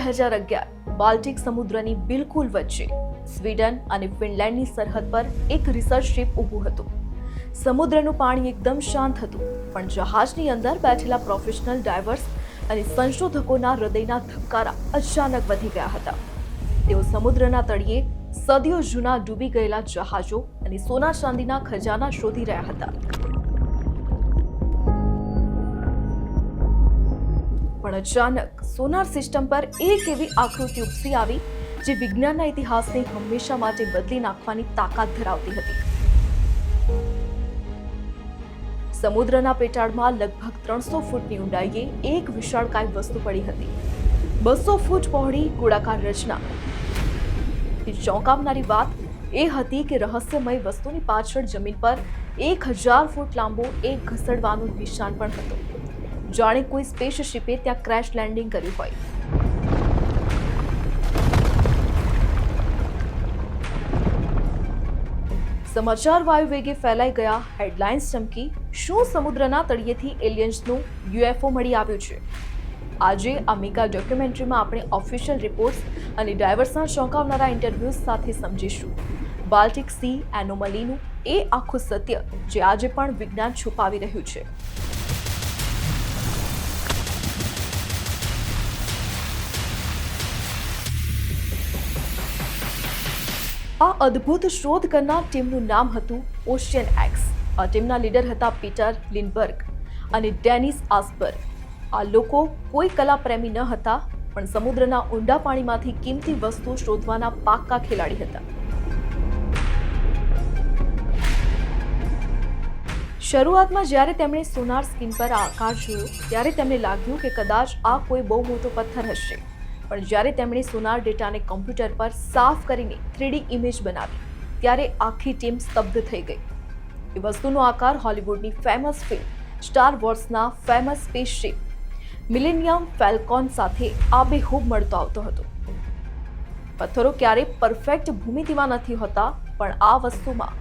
2011 Baltic સમુદ્રની બિલકુલ વચ્ચે સ્વીડન અને ફિનલેન્ડની સરહદ પર એક રિસર્ચ શિપ ઊભું હતું. સમુદ્રનું પાણી એકદમ શાંત હતું, પણ જહાજની અંદર બેઠેલા પ્રોફેશનલ ડાઇવર્સ અને સંશોધકોના હૃદયના ધબકારા અચાનક વધી ગયા હતા. તેઓ સમુદ્રના તળિયે સદીઓ જૂના ડૂબી ગયેલા જહાજો અને સોના ચાંદીના ખજાના શોધી રહ્યા હતા. પણ અચાનક સોનાર સિસ્ટમ પર એક એવી આકૃતિ ઉપસી આવી જે વિજ્ઞાનના ઇતિહાસને હંમેશા માટે બદલી નાખવાની તાકાત ધરાવતી હતી. સમુદ્રના પેટાળમાં લગભગ 300 ફૂટની ઊંડાઈએ એક વિશાળકાય વસ્તુ પડી હતી. 200 ફૂટ પહોળી ગોળાકાર રચના. ચોંકાવનારી વાત એ હતી કે રહસ્યમય વસ્તુની પાછળ જમીન પર 1000 ફૂટ લાંબો એક ઘસડવાનું નિશાન પણ હતું, જાણે કોઈ સ્પેસશિપે ત્યાં ક્રેશ લેન્ડિંગ કર્યું હોય. સમાચાર વાયુવેગે ફેલાઈ ગયા. હેડલાઇન્સ ચમકી, શું સમુદ્રના તળિયેથી એલિયન્સનું યુએફઓ મળી આવ્યું છે? આજે આ મેગા ડોક્યુમેન્ટરીમાં આપણે ઓફિશિયલ રિપોર્ટ્સ અને ડાયવર્સના ચોંકાવનારા ઇન્ટરવ્યૂઝ સાથે સમજીશું બાલ્ટિક સી એનોમલીનું એ આખું સત્ય જે આજે પણ વિજ્ઞાન છુપાવી રહ્યું છે. આ અદ્ભુત શોધ કરનાર ટીમનું નામ હતું ઓશિયન એક્સ. આ ટીમના લીડર હતા પીટર લિન્ડબર્ગ અને ડેનિસ આસ્બર્ગ. આ લોકો કોઈ કલા પ્રેમી ન હતા, પણ સમુદ્રના ઊંડા પાણીમાંથી કિંમતી વસ્તુ શોધવાના પાક્કા ખેલાડી હતા. શરૂઆતમાં જ્યારે તેમણે સોનાર સ્કીન પર આ આકાર જોયો ત્યારે તેમને લાગ્યું કે કદાચ આ કોઈ બહુ મોટો પથ્થર હશે, પણ જ્યારે તેમણે સોનાર ડેટાને કોમ્પ્યુટર પર સાફ કરીને 3D ઇમેજ બનાવી ત્યારે આખી ટીમ સ્તબ્ધ થઈ ગઈ. એ વસ્તુનો આકાર હોલિવૂડની ફેમસ ફિલ્મ સ્ટાર વોર્સના ફેમસ સ્પેસશિપ મિલેનિયમ ફેલ્કોન સાથે આબેહૂબ મળતો આવતો હતો. પથ્થરો ક્યારેય પરફેક્ટ ભૂમિતિમાં નથી હોતા, પણ આ વસ્તુમાં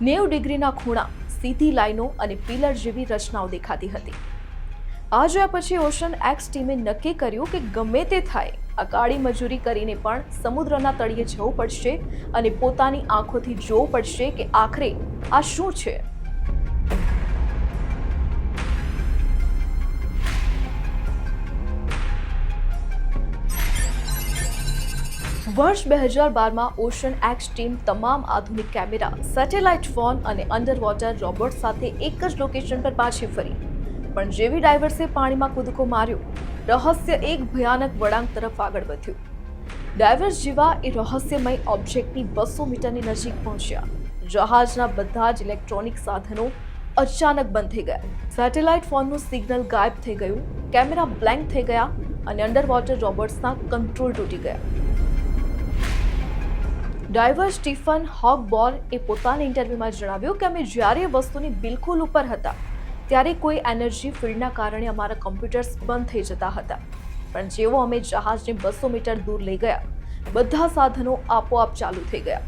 90 ડિગ્રીના ખૂણા, સીધી લાઈનો અને પિલર જેવી રચનાઓ દેખાતી હતી. આ જોયા પછી ઓશન એક્સ ટીમે નક્કી કર્યું કે ગમે તે થાય, આ કાળી મજૂરી કરીને પણ સમુદ્રના તળિયે જવું પડશે અને પોતાની આંખોથી જોવું પડશે કે આખરે આ શું છે. વર્ષ 2012માં ઓશન એક્સ ટીમ તમામ આધુનિક કેમેરા, સેટેલાઇટ ફોન અને અંડરવોટર રોબોટ સાથે એક જ લોકેશન પર પાછી ફરી. પણ જેવી ડાઇવર્સે પાણીમાં કૂદકો માર્યો, રહસ્ય એક ભયાનક વળાંક તરફ આગળ વધ્યું. ડાઇવર્સ જેવા એ રહસ્યમય ઓબ્જેક્ટની 200 મીટરની નજીક પહોંચ્યા. જહાજના બધા જ ઇલેક્ટ્રોનિક સાધનો અચાનક બંધ થઈ ગયા. સેટેલાઇટ ફોનનું સિગ્નલ ગાયબ થઈ ગયું, કેમેરા બ્લેન્ક થઈ ગયા અને અંડરવોટર રોબોટ્સના કંટ્રોલ તૂટી ગયા. ડાઇવર સ્ટીફન હોગબોર એ પોતાના ઇન્ટરવ્યુમાં જણાવ્યું કે અમે જ્યારે એ વસ્તુની બિલકુલ ઉપર હતા ત્યારે કોઈ એનર્જી ફિલ્ડના કારણે અમારા કમ્પ્યુટર્સ બંધ થઈ જતા હતા, પણ જેવો અમે જહાજને 200 મીટર દૂર લઈ ગયા, બધા સાધનો આપોઆપ ચાલુ થઈ ગયા.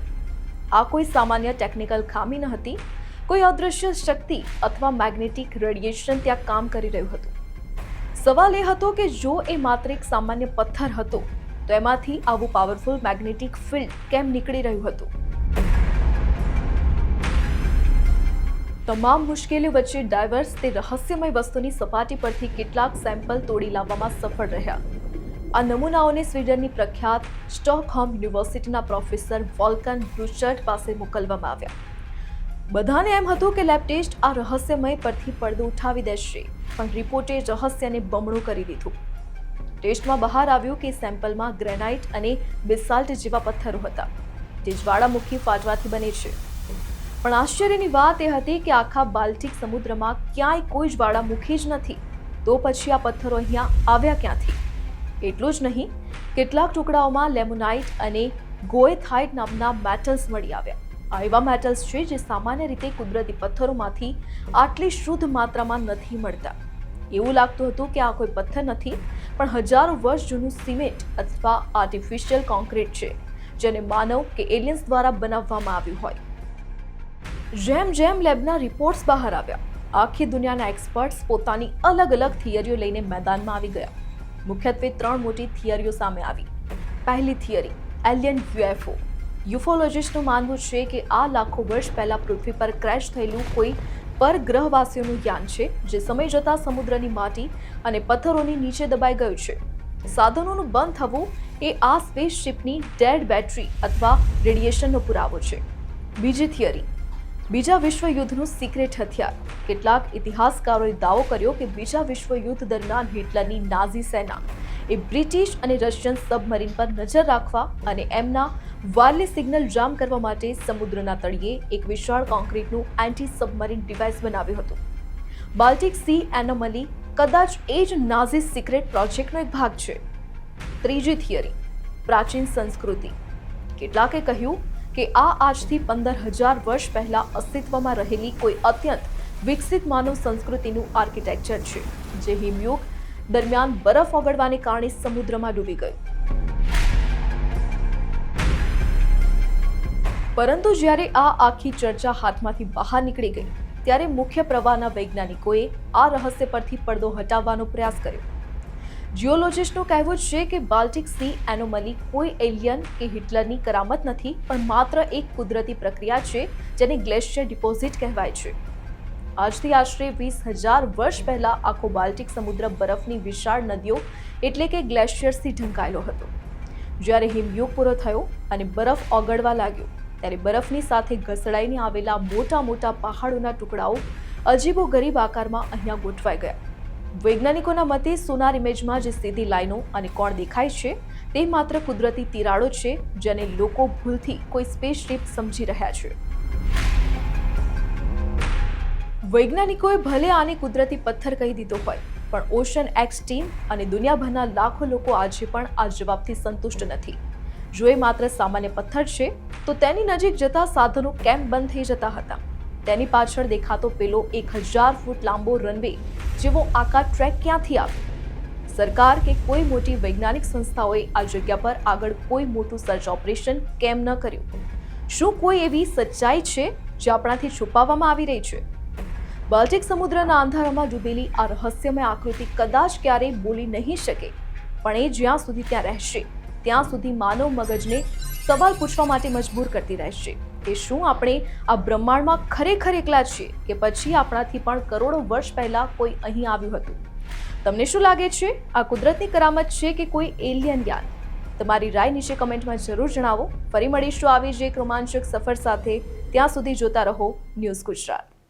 આ કોઈ સામાન્ય ટેકનિકલ ખામી ન હતી, કોઈ અદૃશ્ય શક્તિ અથવા મેગ્નેટિક રેડિયેશન ત્યાં કામ કરી રહ્યું હતું. સવાલ એ હતો કે જો એ માત્ર એક સામાન્ય પથ્થર હતો તો એમાંથી આવું પાવરફુલ મેગ્નેટિક ફિલ્ડ કેમ નીકળી રહ્યું હતું. તમામ મુશ્કેલીઓ વચ્ચે ડાઇવર્સ તે રહસ્યમય વસ્તુની સપાટી પરથી કેટલાક સેમ્પલ તોડી લાવવામાં સફળ રહ્યા. આ નમૂનાઓને સ્વીડનની પ્રખ્યાત સ્ટોકહોમ યુનિવર્સિટીના પ્રોફેસર વોલ્કન બ્રુચર્ટ પાસે મોકલવામાં આવ્યા. બધાને એમ હતું કે લેબ ટેસ્ટ આ રહસ્યમય પરથી પડદો ઉઠાવી દેશે, પણ રિપોર્ટે રહસ્યને બમણું કરી દીધું. ટેસ્ટમાં બહાર આવ્યું કે સેમ્પલમાં ગ્રેનાઇટ અને બેસાલ્ટ જેવા પથ્થરો હતા, જે જ્વાળામુખી ફાટવાથી બને છે. પણ આશ્ચર્યની વાત એ હતી કે આખા બાલ્ટિક સમુદ્રમાં ક્યાંય કોઈ જ્વાળામુખી જ નથી, તો પછી આ પથ્થરો અહીંયા આવ્યા ક્યાંથી? એટલું જ નહીં, કેટલાક ટુકડાઓમાં લેમોનાઇટ અને ગોએથાઇટ નામના મેટલ્સ મળી આવ્યા. આ એવા મેટલ્સ છે જે સામાન્ય રીતે કુદરતી પથ્થરોમાંથી આટલી શુદ્ધ માત્રામાં નથી મળતા. એવું લાગતું હતું કે આ કોઈ પથ્થર નથી, પણ હજારો વર્ષ જૂનું સિમેન્ટ અથવા આર્ટિફિશિયલ કોન્ક્રીટ છે, જેને માનવ કે એલિયન્સ દ્વારા બનાવવામાં આવ્યું હોય. જેમ જેમ લેબના રિપોર્ટ્સ બહાર આવ્યા, આખી દુનિયાના એક્સપર્ટ્સ પોતાની અલગ અલગ થિયરીઓ લઈને મેદાનમાં આવી ગયા. મુખ્યત્વે 3 મોટી થિયરીઓ સામે આવી. પહેલી થિયરી, એલિયન યુએફઓ. યુફોલોજિસ્ટનું માનવું છે કે આ લાખો વર્ષ પહેલા પૃથ્વી પર ક્રેશ થયેલું કોઈ પરગ્રહવાસીઓનું યાન છે, જે સમય જતાં સમુદ્રની માટી અને પથ્થરોની નીચે દબાઈ ગયું છે. સાધનોનું બંધ થવું એ આ સ્પેસશિપની ડેડ બેટરી અથવા રેડિયેશનનો પુરાવો છે. બીજી થિયરી, બીજા વિશ્વયુદ્ધનું સિક્રેટ હથિયાર. કેટલાક ઇતિહાસકારોએ દાવો કર્યો કે બીજા વિશ્વયુદ્ધ દરમિયાન હિટલરની નાઝી સેના એ બ્રિટિશ અને રશિયન સબમરીન પર નજર રાખવા અને એમના વારલી સિગ્નલ જામ કરવા માટે સમુદ્રના તળિયે એક વિશાળ કોન્ક્રીટનું એન્ટી સબમરીન ડિવાઇસ બનાવ્યું હતું. બાલ્ટિક સી એનોમલી કદાચ એ જ નાઝી સિક્રેટ પ્રોજેક્ટનો એક ભાગ છે. ત્રીજી થિયરી, પ્રાચીન સંસ્કૃતિ. કેટલાકે કહ્યું કે આ આજથી 15,000 વર્ષ પહેલા અસ્તિત્વમાં રહેલી કોઈ અત્યંત વિકસિત માનવ સંસ્કૃતિનું આર્કિટેક્ચર છે, જે હિમયુગ દરમિયાન બરફ ઓગળવાને કારણે સમુદ્રમાં ડૂબી ગયું. પરંતુ જ્યારે આ આખી ચર્ચા હાથમાંથી બહાર નીકળી ગઈ, ત્યારે મુખ્ય પ્રવાહના વૈજ્ઞાનિકોએ આ રહસ્ય પરથી પડદો હટાવવાનો પ્રયાસ કર્યો. જીઓલોજિસ્ટનું કહેવું છે કે બાલ્ટિક સી એનોમલી કોઈ એલિયન કે હિટલરની કરામત નથી, પણ માત્ર એક કુદરતી પ્રક્રિયા છે જેને ગ્લેશિયર ડિપોઝિટ કહેવાય છે. આજથી આશરે 20,000 વર્ષ પહેલા આખો બાલ્ટિક સમુદ્ર બરફની વિશાળ નદીઓ એટલે કે ગ્લેશિયર્સથી ઢંકાયેલો હતો. જ્યારે હિમયુગ પૂરો થયો અને બરફ ઓગળવા લાગ્યો, ત્યારે બરફની સાથે ઘસડાઈને આવેલા મોટા મોટા પહાડોના ટુકડાઓ અજીબોગરીબ આકારમાં અહીંયા ગોઠવાઈ ગયા. વૈજ્ઞાનિકોના મતે સોનાર ઇમેજમાં જે સીધી લાઈનો અને કોણ દેખાય છે તે માત્ર કુદરતી તિરાડો છે, જેને લોકો ભૂલથી કોઈ સ્પેસશિપ સમજી રહ્યા છે. વૈજ્ઞાનિકોએ ભલે આને કુદરતી પથ્થર કહી દીધો હોય, પણ ઓશન એક્સ ટીમ અને દુનિયાભરના લાખો લોકો આજે પણ આ જવાબથી સંતુષ્ટ નથી. જો એ માત્ર સામાન્ય પથ્થર છે, તો તેની નજીક જતા સાધનો કેમ બંધ થઈ જતા હતા? તેની પાછળ દેખાતો પેલો 1,000 ફૂટ લાંબો રનવે જેવો આકાર ટ્રેક ક્યાંથી આવ્યો? સરકાર કે કોઈ મોટી વૈજ્ઞાનિક સંસ્થાઓએ આ જગ્યા પર આગળ કોઈ મોટું સર્ચ ઓપરેશન કેમ ન કર્યું? શું કોઈ એવી સચ્ચાઈ છે જે આપણાથી છુપાવવામાં આવી રહી છે? બાલ્ટિક સમુદ્રના અંધારામાં ડૂબેલી આ રહસ્યમય આકૃતિ કદાચ ક્યારેય બોલી નહીં શકે, પણ એ જ્યાં સુધી ત્યાં રહેશે, ત્યાં સુધી માનવ મગજને સવાલ પૂછવા માટે મજબૂર કરતી રહેશે કે શું આપણે આ બ્રહ્માંડમાં ખરેખર એકલા છીએ, કે પછી આપણાથી પણ કરોડો વર્ષ પહેલા કોઈ અહીં આવ્યું હતું? તમને શું લાગે છે, આ કુદરતની કરામત છે કે કોઈ એલિયન યાન? તમારી રાય નીચે કમેન્ટમાં જરૂર જણાવો. ફરી મળીશું આવી જ એક રોમાંચક સફર સાથે. ત્યાં સુધી જોતા રહો ન્યૂઝ ગુજરાત.